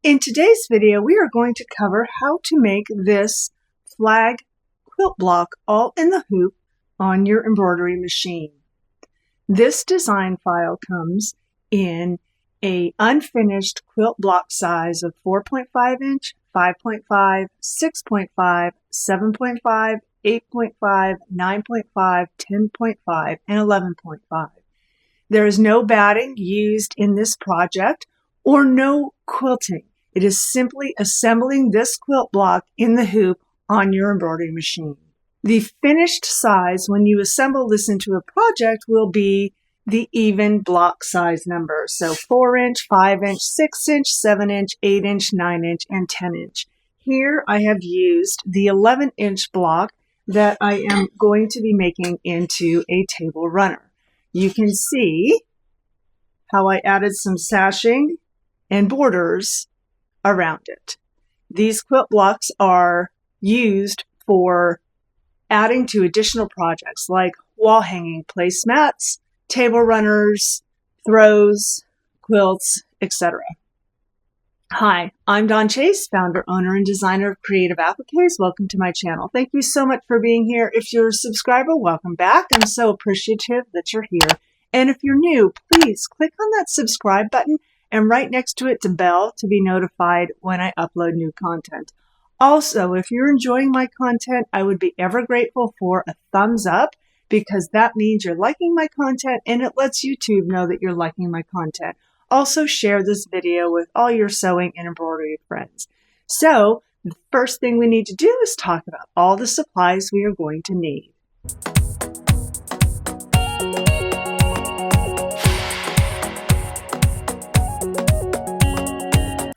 In today's video, we are going to cover how to make this flag quilt block all in the hoop on your embroidery machine. This design file comes in a unfinished quilt block size of 4.5 inch, 5.5, 6.5, 7.5, 8.5, 9.5, 10.5, and 11.5. There is no batting used in this project or no quilting. It is simply assembling this quilt block in the hoop on your embroidery machine. The finished size when you assemble this into a project will be the even block size number. So 4 inch, 5 inch, 6 inch, 7 inch, 8 inch, 9 inch, and 10 inch. Here I have used the 11 inch block that I am going to be making into a table runner. You can see how I added some sashing and borders around it. These quilt blocks are used for adding to additional projects like wall hanging placemats, table runners, throws, quilts, etc. Hi, I'm Dawn Chase, founder, owner, and designer of Creative Appliques. Welcome to my channel. Thank you so much for being here. If you're a subscriber, welcome back. I'm so appreciative that you're here. And if you're new, please click on that subscribe button and right next to it the bell to be notified when I upload new content. Also, if you're enjoying my content, I would be ever grateful for a thumbs up because that means you're liking my content and it lets YouTube know that you're liking my content. Also, share this video with all your sewing and embroidery friends. So, the first thing we need to do is talk about all the supplies we are going to need.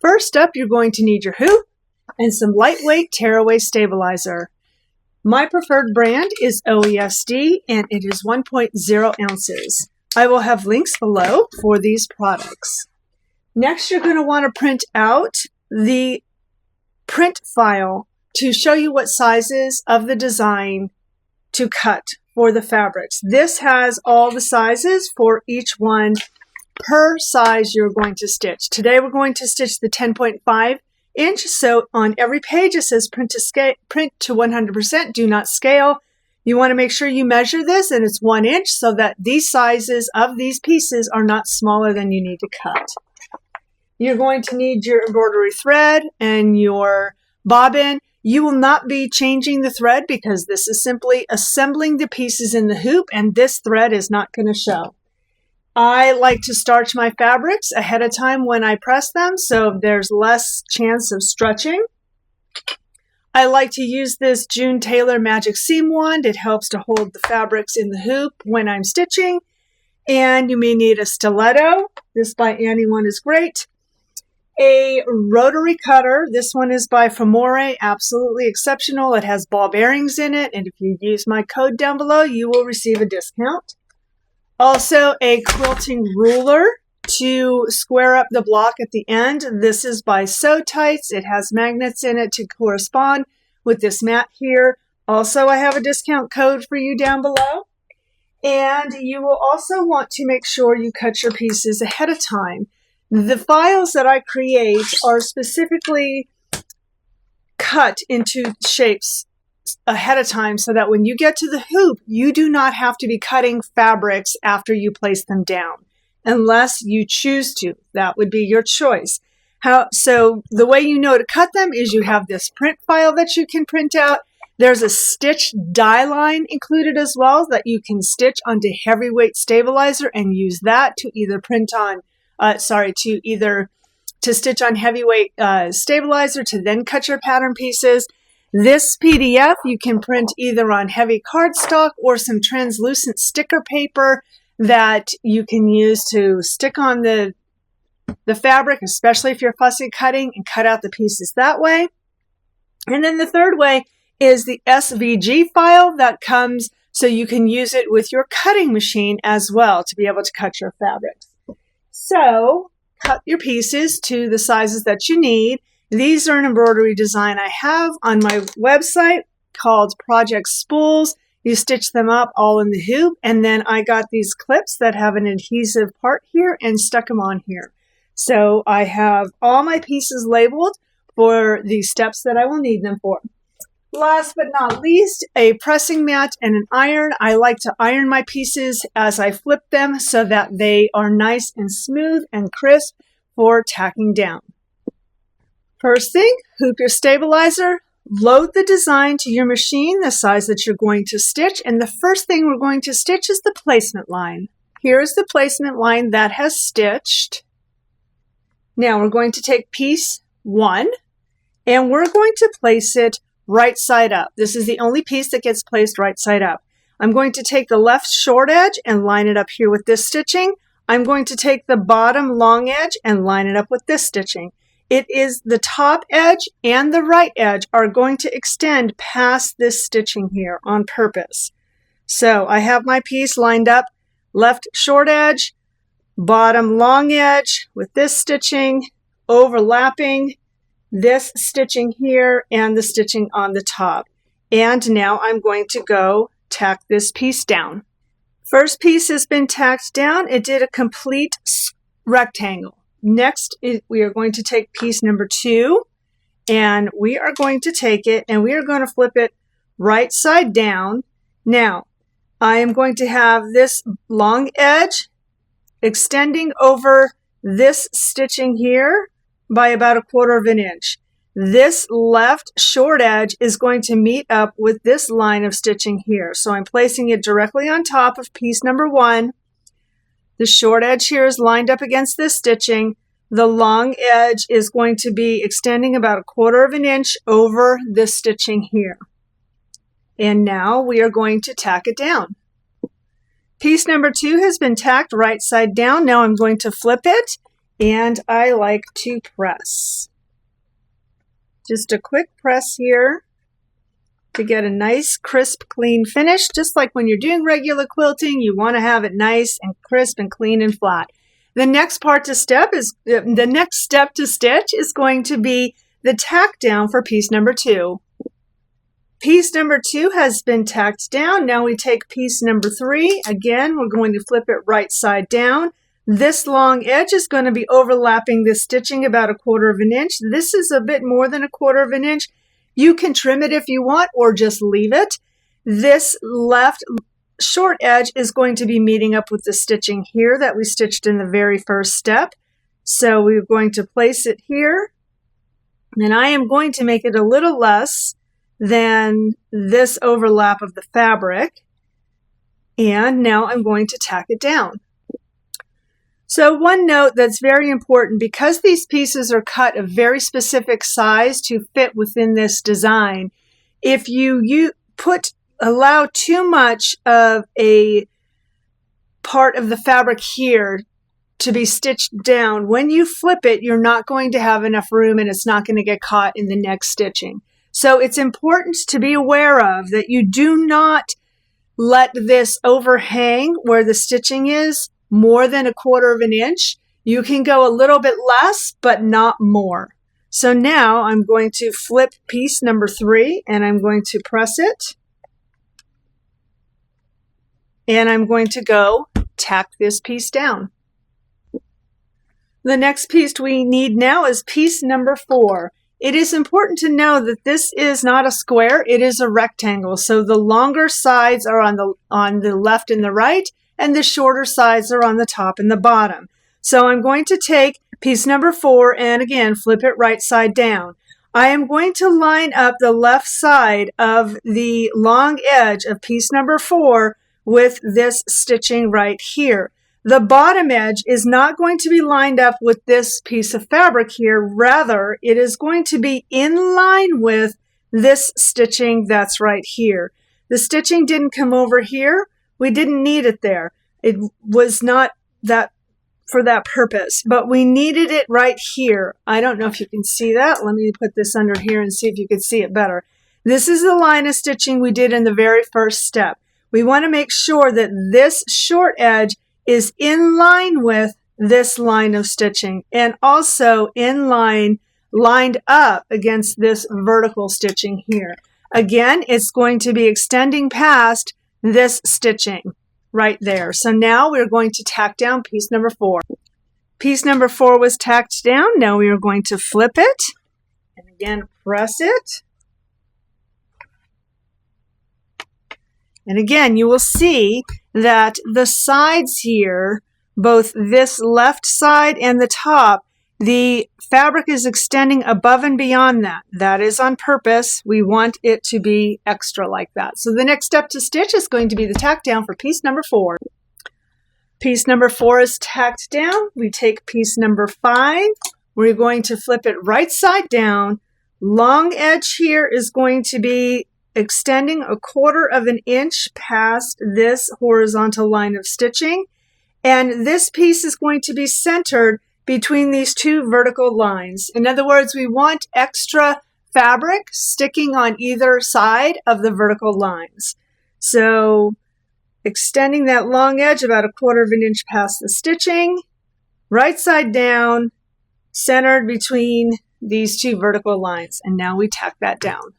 First up, you're going to need your hoop and some lightweight tearaway stabilizer. My preferred brand is OESD and it is 1.0 ounces. I will have links below for these products. Next, you're going to want to print out the print file to show you what sizes of the design to cut for the fabrics. This has all the sizes for each one per size you're going to stitch. Today we're going to stitch the 10.5 inch, so on every page it says print to 100%, do not scale. You want to make sure you measure this and it's 1 inch so that these sizes of these pieces are not smaller than you need to cut. You're going to need your embroidery thread and your bobbin. You will not be changing the thread because this is simply assembling the pieces in the hoop and this thread is not going to show. I like to starch my fabrics ahead of time when I press them so there's less chance of stretching. I like to use this June Taylor Magic Seam Wand. It helps to hold the fabrics in the hoop when I'm stitching. And you may need a stiletto. This by Annie one is great. A rotary cutter. This one is by Famore. Absolutely exceptional. It has ball bearings in it. And if you use my code down below, you will receive a discount. Also, a quilting ruler to square up the block at the end. This is by Sew Tights. It has magnets in it to correspond with this mat here. Also, I have a discount code for you down below. And you will also want to make sure you cut your pieces ahead of time. The files that I create are specifically cut into shapes ahead of time so that when you get to the hoop, you do not have to be cutting fabrics after you place them down, unless you choose to. That would be your choice. So the way you know to cut them is you have this print file that you can print out. There's a stitch die line included as well that you can stitch onto heavyweight stabilizer and use that to either print on, to stitch on heavyweight stabilizer to then cut your pattern pieces. This PDF you can print either on heavy cardstock or some translucent sticker paper that you can use to stick on the fabric, especially if you're fussy cutting, and cut out the pieces that way. And then the third way is the SVG file that comes so you can use it with your cutting machine as well to be able to cut your fabrics. So cut your pieces to the sizes that you need. These are an embroidery design I have on my website called Project Spools. You stitch them up all in the hoop, and then I got these clips that have an adhesive part here and stuck them on here. So I have all my pieces labeled for the steps that I will need them for. Last but not least, a pressing mat and an iron. I like to iron my pieces as I flip them so that they are nice and smooth and crisp for tacking down. First thing, hoop your stabilizer, load the design to your machine, the size that you're going to stitch, and the first thing we're going to stitch is the placement line. Here is the placement line that has stitched. Now we're going to take piece 1 and we're going to place it right side up. This is the only piece that gets placed right side up. I'm going to take the left short edge and line it up here with this stitching. I'm going to take the bottom long edge and line it up with this stitching. It is the top edge and the right edge are going to extend past this stitching here on purpose. So I have my piece lined up, left short edge, bottom long edge with this stitching, overlapping this stitching here and the stitching on the top. And now I'm going to go tack this piece down. First piece has been tacked down. It did a complete rectangle. Next, we are going to take piece number 2 and we are going to take it and we are going to flip it right side down. Now, I am going to have this long edge extending over this stitching here by about 1/4 of an inch. This left short edge is going to meet up with this line of stitching here. So I'm placing it directly on top of piece number 1. The short edge here is lined up against this stitching. The long edge is going to be extending about 1/4 of an inch over this stitching here. And now we are going to tack it down. Piece number 2 has been tacked right side down. Now I'm going to flip it and I like to press. Just a quick press here to get a nice, crisp, clean finish. Just like when you're doing regular quilting, you want to have it nice and crisp and clean and flat. The next step to stitch is going to be the tack down for piece number 2. Piece number 2 has been tacked down. Now we take piece number 3. Again, we're going to flip it right side down. This long edge is going to be overlapping this stitching about 1/4 of an inch. This is a bit more than 1/4 of an inch. You can trim it if you want or just leave it. This left short edge is going to be meeting up with the stitching here that we stitched in the very first step. So we're going to place it here. And I am going to make it a little less than this overlap of the fabric. And now I'm going to tack it down. So one note that's very important, because these pieces are cut a very specific size to fit within this design, if you allow too much of a part of the fabric here to be stitched down, when you flip it, you're not going to have enough room and it's not going to get caught in the next stitching. So it's important to be aware of that you do not let this overhang where the stitching is more than 1/4 of an inch. You can go a little bit less, but not more. So now I'm going to flip piece number 3 and I'm going to press it. And I'm going to go tack this piece down. The next piece we need now is piece number 4. It is important to know that this is not a square, it is a rectangle. So the longer sides are on the left and the right, and the shorter sides are on the top and the bottom. So I'm going to take piece number 4 and again flip it right side down. I am going to line up the left side of the long edge of piece number 4 with this stitching right here. The bottom edge is not going to be lined up with this piece of fabric here. Rather, it is going to be in line with this stitching that's right here. The stitching didn't come over here. We didn't need it there. It was not that for that purpose, but we needed it right here. I don't know if you can see that. Let me put this under here and see if you can see it better. This is the line of stitching we did in the very first step. We want to make sure that this short edge is in line with this line of stitching and also lined up against this vertical stitching here. Again, it's going to be extending past this stitching right there. So now we're going to tack down piece number 4. Piece number 4 was tacked down. Now we are going to flip it and again press it. And again, you will see that the sides here, both this left side and the top, the fabric is extending above and beyond that. That is on purpose. We want it to be extra like that. So the next step to stitch is going to be the tack down for piece number 4. Piece number 4 is tacked down. We take piece number 5. We're going to flip it right side down. Long edge here is going to be extending 1/4 of an inch past this horizontal line of stitching. And this piece is going to be centered between these 2 vertical lines. In other words, we want extra fabric sticking on either side of the vertical lines. So extending that long edge about 1/4 of an inch past the stitching, right side down, centered between these 2 vertical lines. And now we tack that down.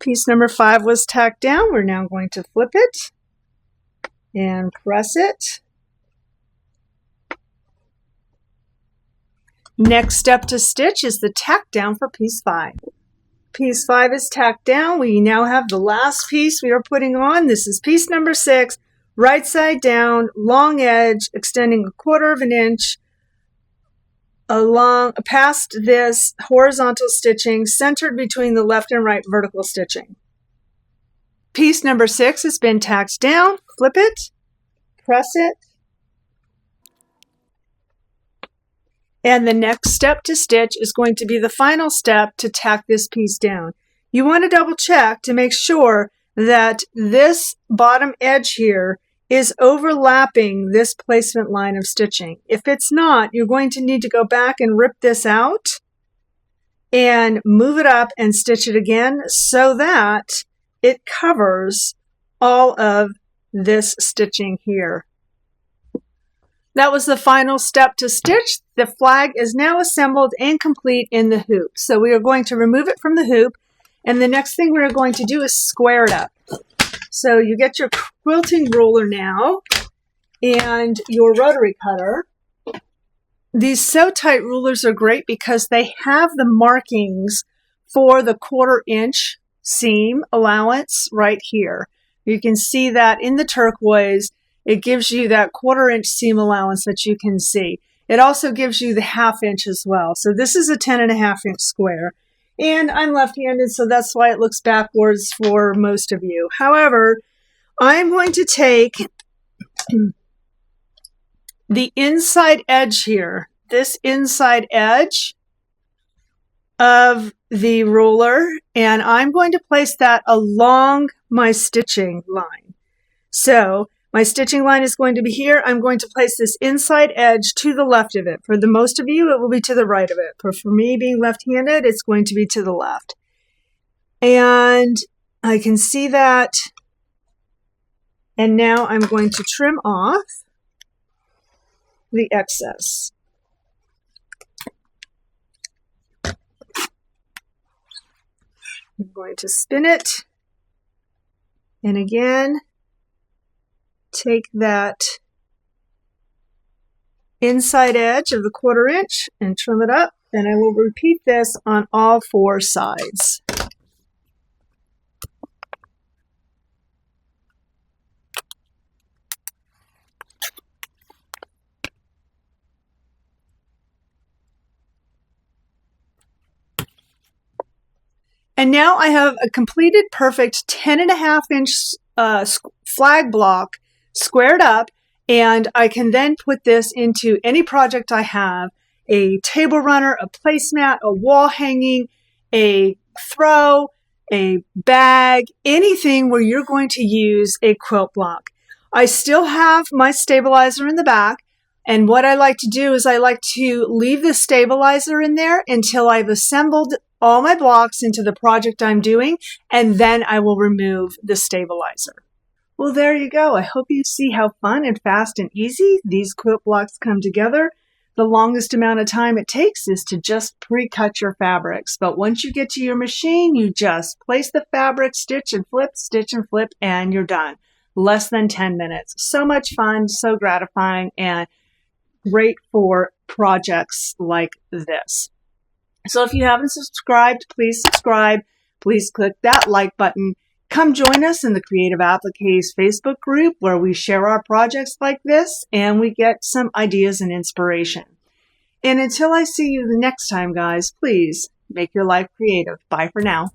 Piece number 5 was tacked down. We're now going to flip it and press it. Next step to stitch is the tack down for piece 5. Piece 5 is tacked down. We now have the last piece we are putting on. This is piece number 6, right side down, long edge, extending 1/4 of an inch along past this horizontal stitching, centered between the left and right vertical stitching. Piece number 6 has been tacked down. Flip it, press it, and the next step to stitch is going to be the final step to tack this piece down. You want to double check to make sure that this bottom edge here is overlapping this placement line of stitching. If it's not, you're going to need to go back and rip this out and move it up and stitch it again so that it covers all of this stitching here. That was the final step to stitch. The flag is now assembled and complete in the hoop. So we are going to remove it from the hoop, and the next thing we're going to do is square it up. So you get your quilting ruler now and your rotary cutter. These Sew Tight rulers are great because they have the markings for the 1/4 inch seam allowance right here. You can see that in the turquoise. It gives you that 1/4 inch seam allowance that you can see. It also gives you the 1/2 inch as well. So this is a 10.5 inch square. And I'm left-handed, so that's why it looks backwards for most of you. However, I'm going to take the inside edge here, this inside edge of the ruler, and I'm going to place that along my stitching line. So my stitching line is going to be here. I'm going to place this inside edge to the left of it. For the most of you, it will be to the right of it. But for me, being left-handed, it's going to be to the left. And I can see that. And now I'm going to trim off the excess. I'm going to spin it. And again, take that inside edge of the 1/4 inch and trim it up, and I will repeat this on all 4 sides. And now I have a completed perfect 10.5 inch flag block squared up, and I can then put this into any project I have: a table runner, a placemat, a wall hanging, a throw, a bag, anything where you're going to use a quilt block. I still have my stabilizer in the back, and what I like to do is I like to leave the stabilizer in there until I've assembled all my blocks into the project I'm doing, and then I will remove the stabilizer. Well, there you go. I hope you see how fun and fast and easy these quilt blocks come together. The longest amount of time it takes is to just pre-cut your fabrics. But once you get to your machine, you just place the fabric, stitch and flip, and you're done. Less than 10 minutes. So much fun, so gratifying, and great for projects like this. So if you haven't subscribed, please subscribe. Please click that like button. Come join us in the Creative Appliques Facebook group where we share our projects like this and we get some ideas and inspiration. And until I see you the next time, guys, please make your life creative. Bye for now.